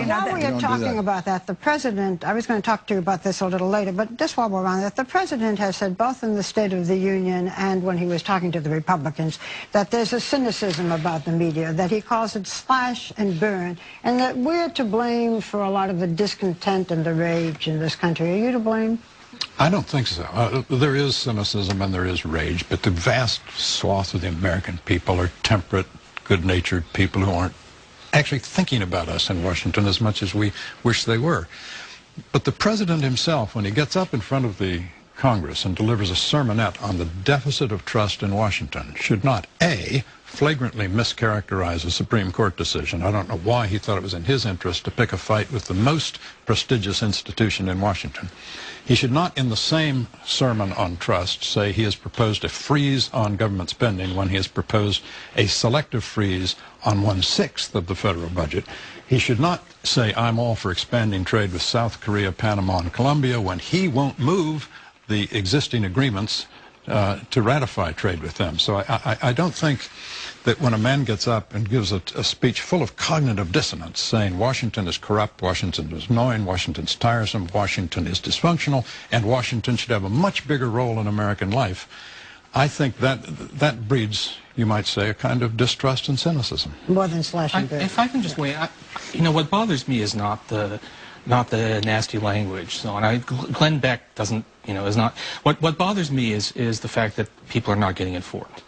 while we are talking about that, the president, I was going to talk to you about this a little later, but just while we're on that, the president has said both in the State of the Union and when he was talking to the Republicans that there's a cynicism about the media, that he calls it slash and burn, and that we're to blame for a lot of the discontent and the rage in this country. Are you to blame? I don't think so. There is cynicism and there is rage, but the vast swath of the American people are temperate, good-natured people who aren't actually thinking about us in Washington as much as we wish they were. But the president himself, when he gets up in front of the Congress and delivers a sermonette on the deficit of trust in Washington, should not, A, flagrantly mischaracterize a Supreme Court decision. I don't know why he thought it was in his interest to pick a fight with the most prestigious institution in Washington. He should not, in the same sermon on trust, say he has proposed a freeze on government spending when he has proposed a selective freeze on 1/6 of the federal budget. He should not say, I'm all for expanding trade with South Korea, Panama, and Colombia when he won't move the existing agreements to ratify trade with them. So I don't think that when a man gets up and gives a speech full of cognitive dissonance, saying Washington is corrupt, Washington is annoying, Washington's tiresome, Washington is dysfunctional, and Washington should have a much bigger role in American life, I think that breeds, you might say, a kind of distrust and cynicism. More than slash and burn. If I can just weigh, you know, what bothers me is not the nasty language. So, and Glenn Beck doesn't, you know, is not. What bothers me is the fact that people are not getting informed.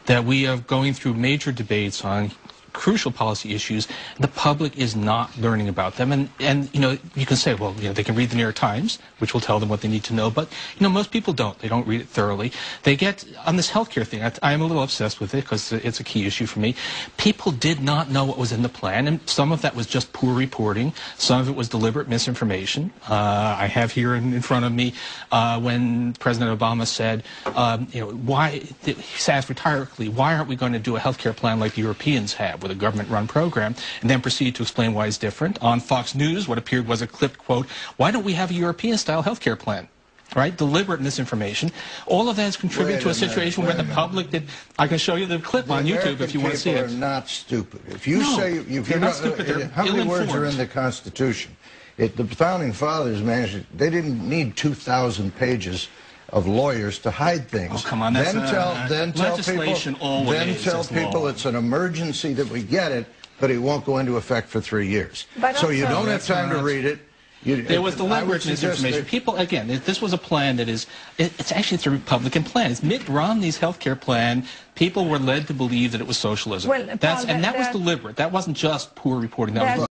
That we are going through major debates on crucial policy issues, the public is not learning about them. And you know, you can say, well, you know, they can read the New York Times, which will tell them what they need to know, but, you know, most people don't. They don't read it thoroughly. They get, on this healthcare thing, I am a little obsessed with it because it's a key issue for me. People did not know what was in the plan, and some of that was just poor reporting. Some of it was deliberate misinformation. I have here in front of me when President Obama said, you know, he asked rhetorically, why aren't we going to do a healthcare plan like the Europeans have, with a government-run program, and then proceed to explain why it's different. On Fox News, what appeared was a clipped quote, why don't we have a European-style healthcare plan? Right? Deliberate misinformation. All of that has contributed to a situation where the public did. I can show you the clip on YouTube if you want to see it. People are not stupid. If you say, they're not stupid, they're how many words are in the Constitution? The founding fathers managed, they didn't need 2,000 pages of lawyers to hide things. Oh, come on, that's legislation always. Then tell people it's an emergency that we get it, but it won't go into effect for 3 years. But so you don't have time to read it. There was deliberate misinformation. People, again, this was a plan that is, it's actually a Republican plan. It's Mitt Romney's health care plan. People were led to believe that it was socialism. Well, and that was deliberate. That wasn't just poor reporting. That was